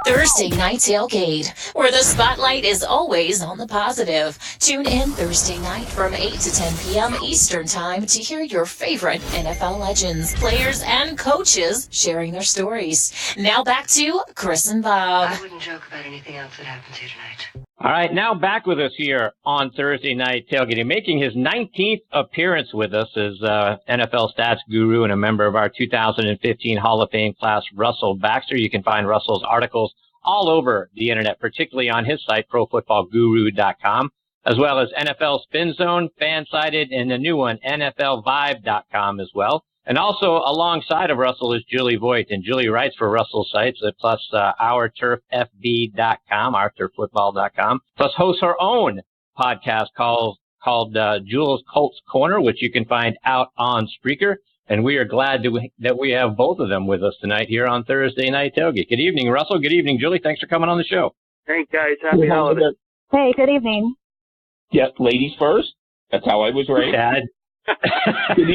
Thursday Night Tailgate, where the spotlight is always on the positive. Tune in Thursday night from 8 to 10 p.m. Eastern Time to hear your favorite NFL legends, players, and coaches sharing their stories. Now back to Chris and Bob. I wouldn't joke about anything else that happens here tonight. All right, now back with us here on Thursday Night Tailgating, making his 19th appearance with us is NFL stats guru and a member of our 2015 Hall of Fame class, Russell Baxter. You can find Russell's articles all over the internet, particularly on his site, ProFootballGuru.com, as well as NFL Spin Zone, Fansided, and the new one, NFLVibe.com as well. And also alongside of Russell is Julie Voigt, and Julie writes for Russell's sites, plus OurTurfFB.com, OurTurfFootball.com, plus hosts her own podcast called Julie's Colts Corner, which you can find out on Spreaker. And we are glad that we have both of them with us tonight here on Thursday Night Tailgate. Good evening, Russell. Good evening, Julie. Thanks for coming on the show. Hey, guys. Happy holidays. Hey, good evening. Yes, ladies first. That's how I was raised. Good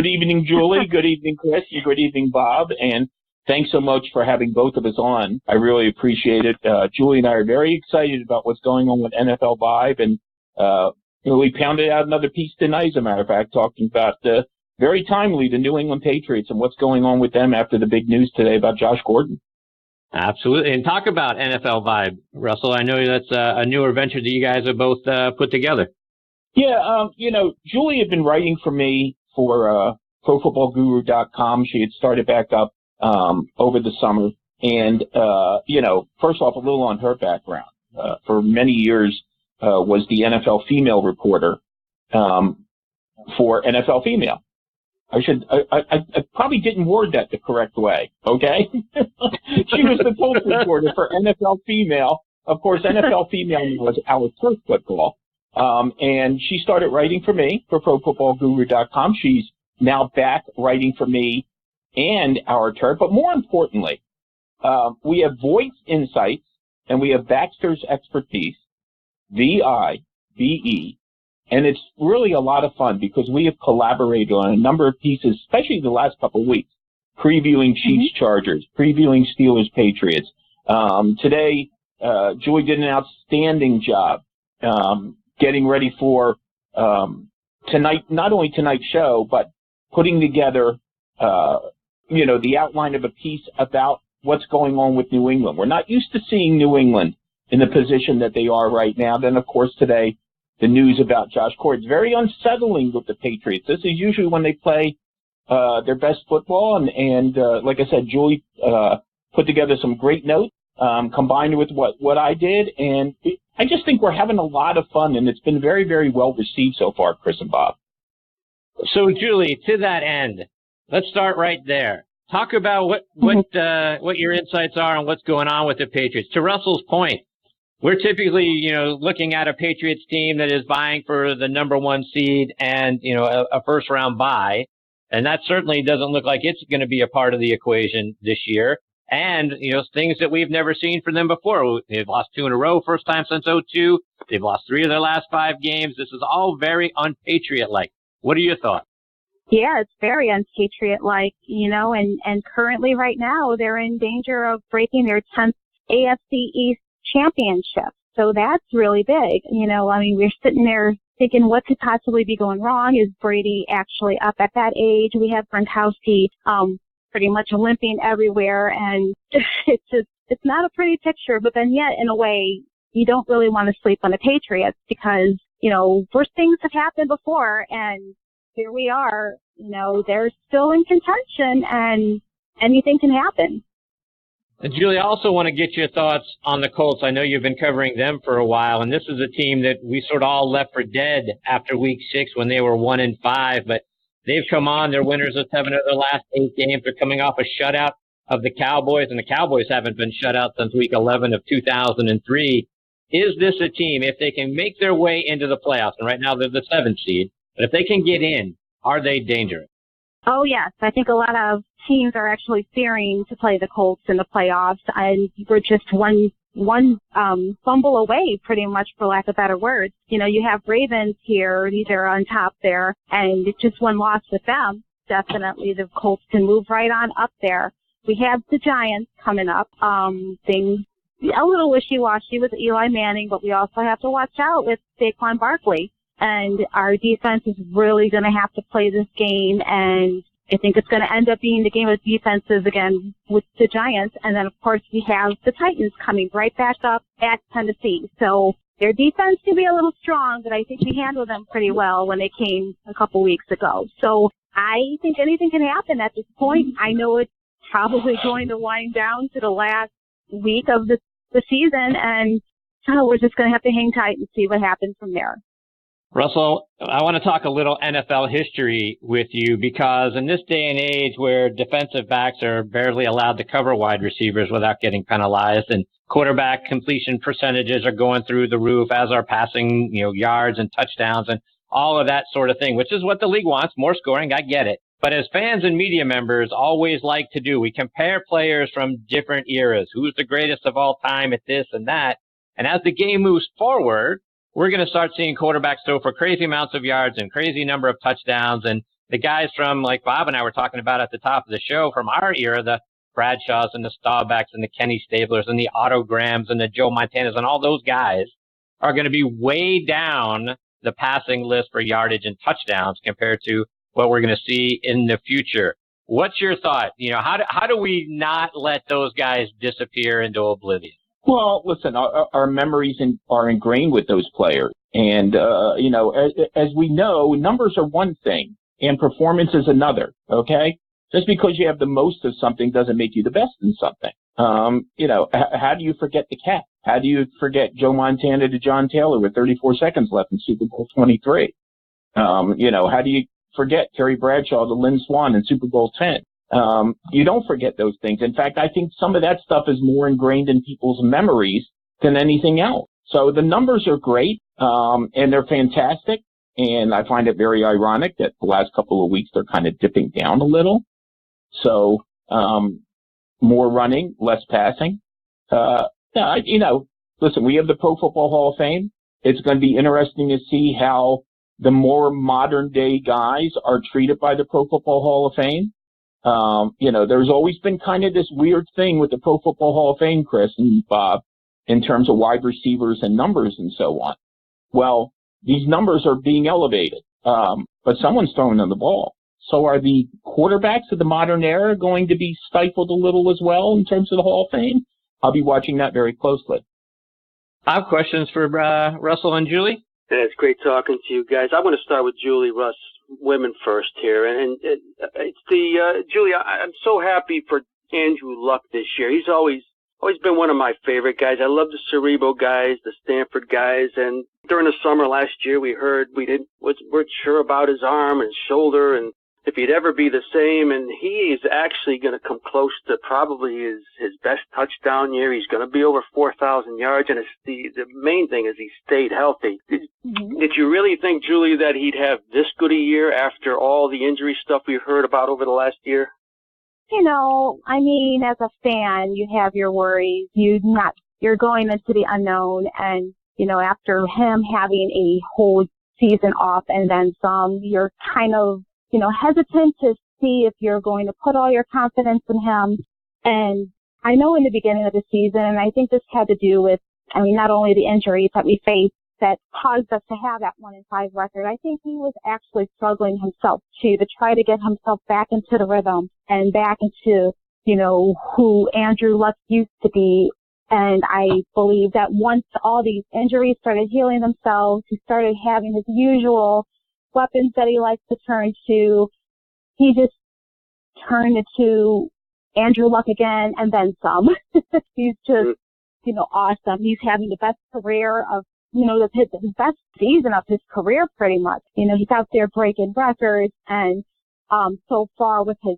evening, Julie. Good evening, Chris. Good evening, Bob. And thanks so much for having both of us on. I really appreciate it. Julie and I are very excited about what's going on with NFL Vibe, and we pounded out another piece tonight, as a matter of fact, talking about very timely the New England Patriots and what's going on with them after the big news today about Josh Gordon. Absolutely. And talk about NFL Vibe, Russell. I know that's a newer venture that you guys have both put together. Yeah, Julie had been writing for me for ProFootballGuru.com. She had started back up over the summer. And, first off, a little on her background. For many years, was the NFL female reporter for NFL Female. I probably didn't word that the correct way, okay? She was the Colts reporter for NFL Female. Of course, NFL Female was Our Turf Football. And she started writing for me for ProFootballGuru.com. She's now back writing for me and Our Turf. But more importantly, we have Voigt's insights and we have Baxter's expertise, VIBE. And it's really a lot of fun because we have collaborated on a number of pieces, especially the last couple of weeks, previewing Chiefs Chargers, previewing Steelers Patriots. Today, Julie did an outstanding job getting ready for tonight, not only tonight's show, but putting together, the outline of a piece about what's going on with New England. We're not used to seeing New England in the position that they are right now. Then, of course, today, the news about Josh Gordon. It's very unsettling with the Patriots. This is usually when they play their best football. And like I said, Julie put together some great notes, combined with what I did. And I just think we're having a lot of fun, and it's been very, very well received so far, Chris and Bob. So, Julie, to that end, let's start right there. Talk about what your insights are on what's going on with the Patriots. To Russell's point, we're typically, looking at a Patriots team that is vying for the number one seed and, a first round bye. And that certainly doesn't look like it's going to be a part of the equation this year. And, things that we've never seen from them before. They've lost 2 in a row, first time since 2002. They've lost 3 of their last 5 games. This is all very un-Patriot-like. What are your thoughts? Yeah, it's very un-Patriot-like, and currently right now they're in danger of breaking their 10th AFC East championship. So that's really big. We're sitting there thinking what could possibly be going wrong. Is Brady actually up at that age? We have Gronkowski, pretty much limping everywhere, and it's not a pretty picture, but then yet in a way you don't really want to sleep on the Patriots because, worse things have happened before, and here we are, they're still in contention and anything can happen. And Julie, I also want to get your thoughts on the Colts. I know you've been covering them for a while, and this is a team that we sort of all left for dead after week 6 when they were 1-5, but they've come on. They're winners of 7 of their last 8 games. They're coming off a shutout of the Cowboys, and the Cowboys haven't been shut out since week 11 of 2003. Is this a team, if they can make their way into the playoffs, and right now they're the 7th seed, but if they can get in, are they dangerous? Oh, yes. I think a lot of teams are actually fearing to play the Colts in the playoffs, and we're just one fumble away, pretty much, for lack of better words. You have Ravens here. These are on top there, and it's just one loss with them. Definitely the Colts can move right on up there. we have the Giants coming up. Things a little wishy-washy with Eli Manning, but we also have to watch out with Saquon Barkley. And our defense is really going to have to play this game, and I think it's going to end up being the game of defenses again with the Giants. And then, of course, we have the Titans coming right back up at Tennessee. So their defense can be a little strong, but I think we handled them pretty well when they came a couple weeks ago. So I think anything can happen at this point. I know it's probably going to wind down to the last week of the season, and we're just going to have to hang tight and see what happens from there. Russell, I want to talk a little NFL history with you, because in this day and age where defensive backs are barely allowed to cover wide receivers without getting penalized, and quarterback completion percentages are going through the roof, as are passing, yards and touchdowns and all of that sort of thing, which is what the league wants, more scoring, I get it. But as fans and media members always like to do, we compare players from different eras. Who's the greatest of all time at this and that? And as the game moves forward, we're going to start seeing quarterbacks throw for crazy amounts of yards and crazy number of touchdowns. And the guys from, like Bob and I were talking about at the top of the show, from our era, the Bradshaws and the Staubachs and the Kenny Stablers and the Otto Grahams and the Joe Montanas and all those guys are going to be way down the passing list for yardage and touchdowns compared to what we're going to see in the future. What's your thought? How do we not let those guys disappear into oblivion? Well, listen, our memories are ingrained with those players. And, as we know, numbers are one thing and performance is another, okay? Just because you have the most of something doesn't make you the best in something. How do you forget the cat? How do you forget Joe Montana to John Taylor with 34 seconds left in Super Bowl 23? How do you forget Terry Bradshaw to Lynn Swann in Super Bowl 10? You don't forget those things. In fact, I think some of that stuff is more ingrained in people's memories than anything else. So the numbers are great, and they're fantastic. And I find it very ironic that the last couple of weeks they're kind of dipping down a little. So, more running, less passing. Listen, we have the Pro Football Hall of Fame. It's going to be interesting to see how the more modern day guys are treated by the Pro Football Hall of Fame. There's always been kind of this weird thing with the Pro Football Hall of Fame, Chris and Bob, in terms of wide receivers and numbers and so on. Well, these numbers are being elevated, but someone's throwing them the ball. So are the quarterbacks of the modern era going to be stifled a little as well in terms of the Hall of Fame? I'll be watching that very closely. I have questions for Russell and Julie. Yeah, it's great talking to you guys. I want to start with Julie, Russ, women first here. And it's Julie, I'm so happy for Andrew Luck this year. He's always been one of my favorite guys. I love the Cerebro guys, the Stanford guys. And during the summer last year, we heard weren't sure about his arm and his shoulder and if he'd ever be the same. And he is actually going to come close to probably his best touchdown year. He's going to be over 4,000 yards. And the main thing is he stayed healthy. Did you really think, Julie, that he'd have this good a year after all the injury stuff we heard about over the last year? As a fan, you have your worries. You're going into the unknown, and, after him having a whole season off and then some, you're kind of, hesitant to see if you're going to put all your confidence in him. And I know in the beginning of the season, and I think this had to do with, not only the injuries that we faced that caused us to have that 1-5 record, I think he was actually struggling himself too, to try to get himself back into the rhythm and back into, who Andrew Luck used to be. And I believe that once all these injuries started healing themselves, he started having his usual weapons that he likes to turn to. He just turned into Andrew Luck again and then some. He's just, awesome. He's having the best career of, the best season of his career pretty much. He's out there breaking records, and so far with his,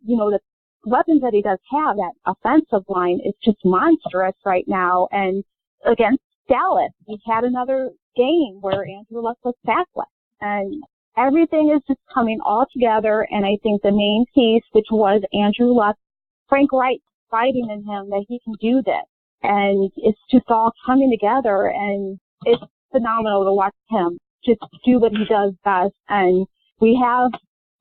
the weapons that he does have, that offensive line is just monstrous right now. And against Dallas, he had another game where Andrew Luck was sackless. And everything is just coming all together. And I think the main piece, which was Andrew Luck, Frank Wright fighting in him that he can do this. And it's just all coming together. And it's phenomenal to watch him just do what he does best. And we have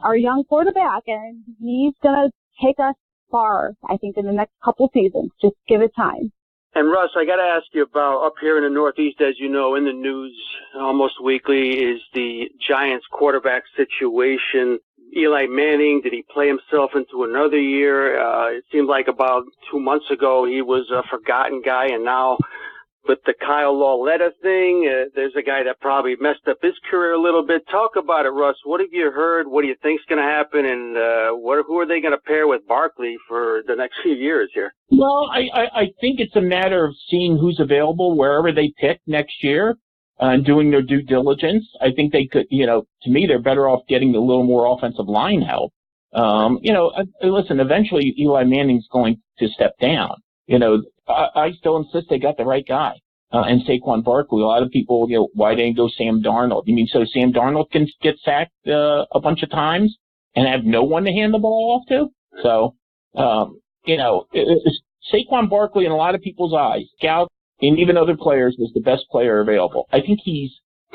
our young quarterback, and he's going to take us far, I think, in the next couple seasons. Just give it time. And Russ, I got to ask you about up here in the Northeast, as you know, in the news almost weekly is the Giants quarterback situation. Eli Manning, did he play himself into another year? It seemed like about 2 months ago he was a forgotten guy, and now with the Kyle Lauletta thing, there's a guy that probably messed up his career a little bit. Talk about it, Russ. What have you heard? What do you think's going to happen? And who are they going to pair with Barkley for the next few years here? Well, I think it's a matter of seeing who's available wherever they pick next year and doing their due diligence. I think they could, to me, they're better off getting a little more offensive line help. Listen, eventually Eli Manning's going to step down. I still insist they got the right guy. And Saquon Barkley, a lot of people, why didn't go Sam Darnold? You mean so Sam Darnold can get sacked a bunch of times and have no one to hand the ball off to? So, Saquon Barkley in a lot of people's eyes, scouts and even other players, was the best player available. I think he's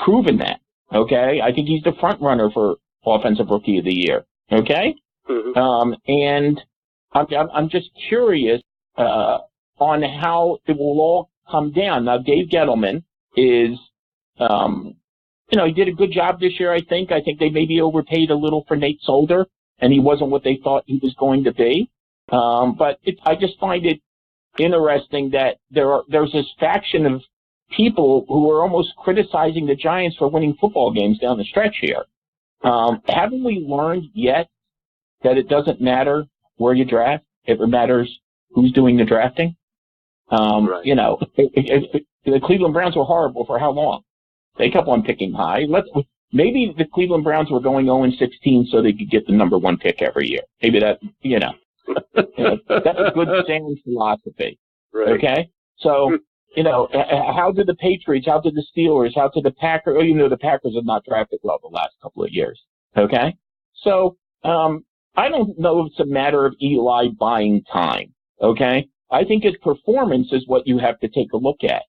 proven that, okay? I think he's the front runner for Offensive Rookie of the Year, okay? Mm-hmm. And I'm just curious on how it will all come down. Now, Dave Gettleman is, he did a good job this year, I think. I think they maybe overpaid a little for Nate Solder, and he wasn't what they thought he was going to be. But I just find it interesting that there's this faction of people who are almost criticizing the Giants for winning football games down the stretch here. Haven't we learned yet that it doesn't matter where you draft? It matters who's doing the drafting. Right. The Cleveland Browns were horrible for how long? They kept on picking high. Maybe the Cleveland Browns were going 0-16 so they could get the number one pick every year. Maybe that, that's a good sound philosophy. Right. Okay? So, how did the Patriots, how did the Steelers, how did the Packers, the Packers have not drafted well the last couple of years. Okay? So, I don't know if it's a matter of Eli buying time. Okay? I think his performance is what you have to take a look at.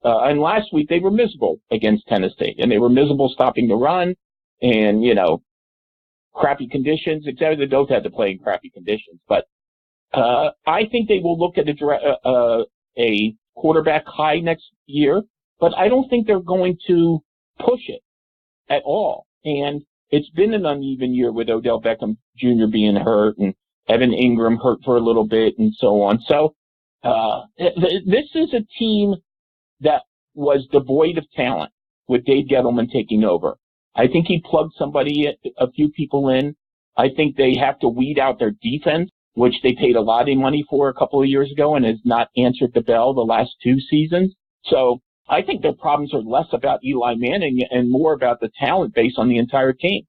And last week they were miserable against Tennessee, and they were miserable stopping the run, and crappy conditions, etc. They both had to play in crappy conditions, but I think they will look at a quarterback high next year, but I don't think they're going to push it at all. And it's been an uneven year with Odell Beckham Jr. being hurt and Evan Ingram hurt for a little bit and so on. So this is a team that was devoid of talent with Dave Gettleman taking over. I think he plugged a few people in. I think they have to weed out their defense, which they paid a lot of money for a couple of years ago and has not answered the bell the last 2 seasons. So I think their problems are less about Eli Manning and more about the talent base on the entire team.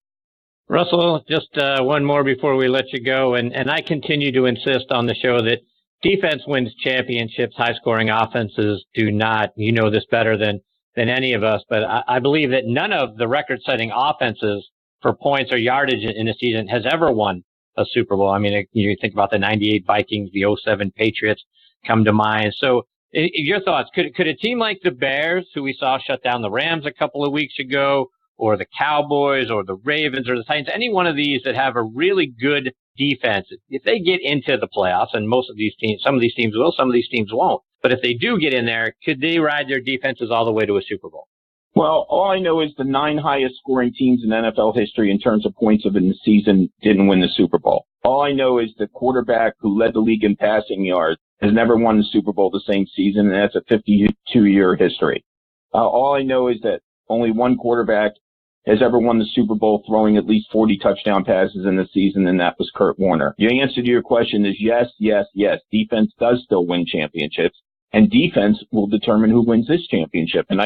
Russell, just one more before we let you go, and I continue to insist on the show that defense wins championships, high-scoring offenses do not. You know this better than any of us, but I believe that none of the record-setting offenses for points or yardage in a season has ever won a Super Bowl. I mean, you think about the 98 Vikings, the 07 Patriots come to mind. So your thoughts, could a team like the Bears, who we saw shut down the Rams a couple of weeks ago, or the Cowboys or the Ravens or the Titans, any one of these that have a really good defense, if they get into the playoffs, and most of these teams, some of these teams will, some of these teams won't, but if they do get in there, could they ride their defenses all the way to a Super Bowl? Well, all I know is the 9 highest scoring teams in NFL history in terms of points of in the season didn't win the Super Bowl. All I know is the quarterback who led the league in passing yards has never won the Super Bowl the same season, and that's a 52-year history. All I know is that only one quarterback has ever won the Super Bowl throwing at least 40 touchdown passes in the season, and that was Kurt Warner. The answer to your question is yes, yes, yes. Defense does still win championships, and defense will determine who wins this championship. And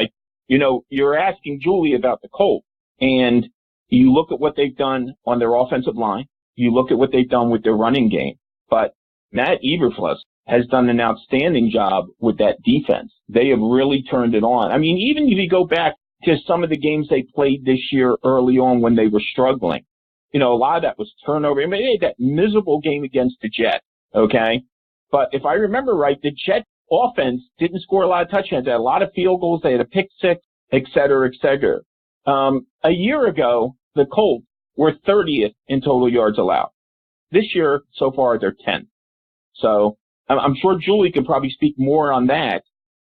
you're asking Julie about the Colts, and you look at what they've done on their offensive line. You look at what they've done with their running game. But Matt Eberflus has done an outstanding job with that defense. They have really turned it on. I mean, even if you go back to some of the games they played this year early on when they were struggling, a lot of that was turnover. I mean, they had that miserable game against the Jets, okay? But if I remember right, the Jets offense didn't score a lot of touchdowns. They had a lot of field goals. They had a pick six, et cetera, et cetera. A year ago, the Colts were 30th in total yards allowed. This year, so far, they're 10th. So I'm sure Julie can probably speak more on that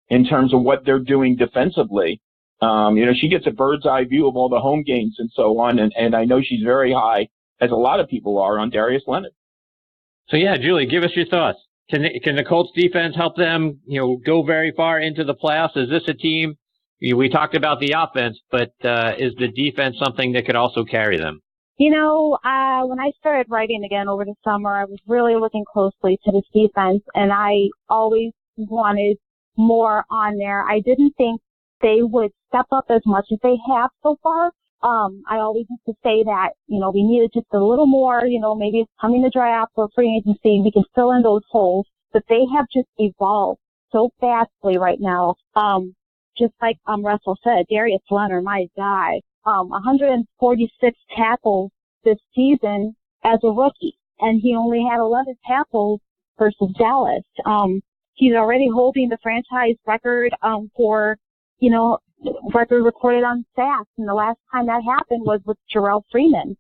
in terms of what they're doing defensively. She gets a bird's eye view of all the home games and so on, and I know she's very high, as a lot of people are, on Darius Leonard. So yeah, Julie, give us your thoughts. Can the Colts defense help them, go very far into the playoffs? Is this a team? We talked about the offense, but is the defense something that could also carry them? When I started writing again over the summer, I was really looking closely to this defense, and I always wanted more on there. I didn't think they would step up as much as they have so far. I always used to say that, we needed just a little more, maybe it's coming the draft or free agency, we can fill in those holes, but they have just evolved so fastly right now. Just like Russell said, Darius Leonard, my guy, 146 tackles this season as a rookie, and he only had 11 tackles versus Dallas. He's already holding the franchise record for, record recorded on sacks, and the last time that happened was with Jarrell Freeman.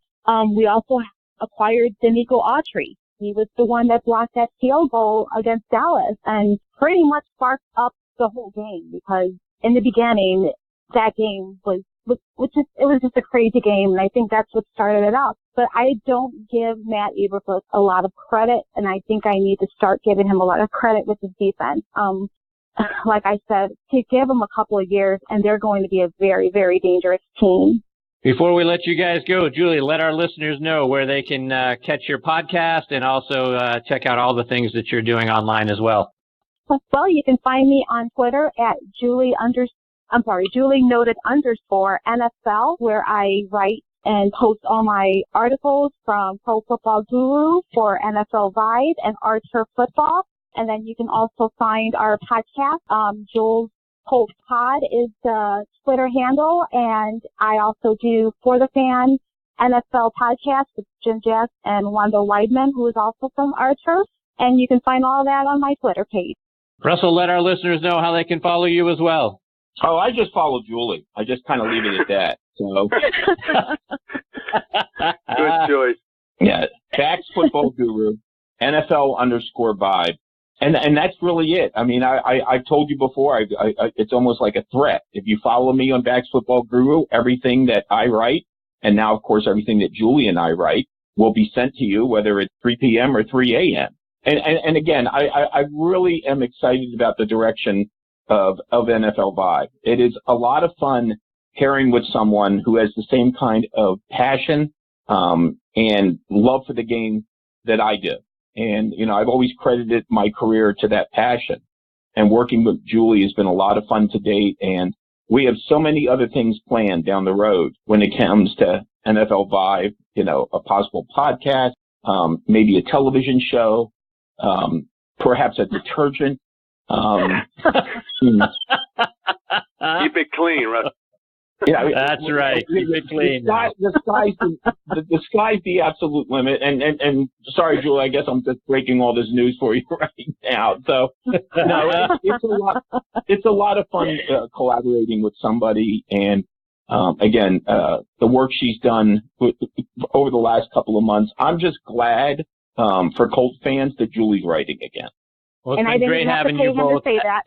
We also acquired Denico Autry. He was the one that blocked that field goal against Dallas and pretty much sparked up the whole game, because in the beginning, that game was just a crazy game, and I think that's what started it up. But I don't give Matt Eberflus a lot of credit, and I think I need to start giving him a lot of credit with his defense. Like I said, to give them a couple of years, and they're going to be a very, very dangerous team. Before we let you guys go, Julie, let our listeners know where they can catch your podcast and also check out all the things that you're doing online as well. Well, you can find me on Twitter at Julie noted _ NFL, where I write and post all my articles from Pro Football Guru for NFL Vibe and Archer Football. And then you can also find our podcast. Jules Colts Pod is the Twitter handle, and I also do For the Fan NFL podcast with Jim Jess and Wanda Weidman, who is also from Archer. And you can find all that on my Twitter page. Russell, let our listeners know how they can follow you as well. Oh, I just follow Julie. I just kind of leave it at that. So. Good choice. Yeah, Bax Football Guru, NFL _ Vibe. And that's really it. I mean, I've told you before, it's almost like a threat. If you follow me on Bax Football Guru, everything that I write, and now, of course, everything that Julie and I write, will be sent to you, whether it's 3 p.m. or 3 a.m. And again, I really am excited about the direction of NFL Vibe. It is a lot of fun pairing with someone who has the same kind of passion and love for the game that I do. And, I've always credited my career to that passion. And working with Julie has been a lot of fun to date. And we have so many other things planned down the road when it comes to NFL Vibe, a possible podcast, maybe a television show, perhaps a detergent. Keep it clean, Russ. Yeah, that's right. Keep it clean. The sky's the absolute limit. And sorry, Julie, I guess I'm just breaking all this news for you right now. So no, it's a lot of fun collaborating with somebody. And again, the work she's done over the last couple of months, I'm just glad for Colts fans that Julie's writing again. Well, it's been great having you both. Say that.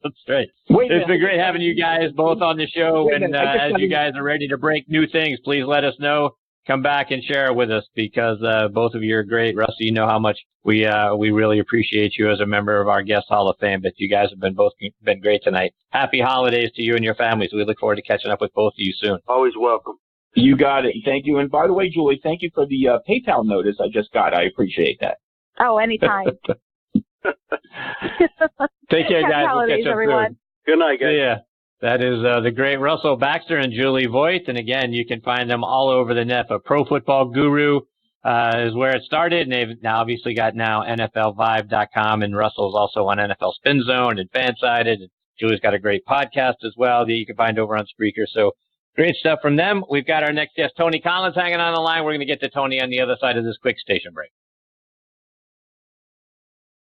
That's right. It's been great having you guys both on the show. And as you guys are ready to break new things, please let us know. Come back and share it with us, because both of you are great. Rusty, you know how much we really appreciate you as a member of our Guest Hall of Fame. But you guys have been great tonight. Happy holidays to you and your families. We look forward to catching up with both of you soon. Always welcome. You got it. Thank you. And by the way, Julie, thank you for the PayPal notice I just got. I appreciate that. Oh, anytime. Take care, guys. We'll catch up soon. Good night, guys. Yeah, that is the great Russell Baxter and Julie Voigt. And again, you can find them all over the net. But Pro Football Guru is where it started. And they've now obviously got NFLVibe.com. And Russell's also on NFL Spin Zone and Fansided. And Julie's got a great podcast as well that you can find over on Spreaker. So great stuff from them. We've got our next guest, Tony Collins, hanging on the line. We're going to get to Tony on the other side of this quick station break.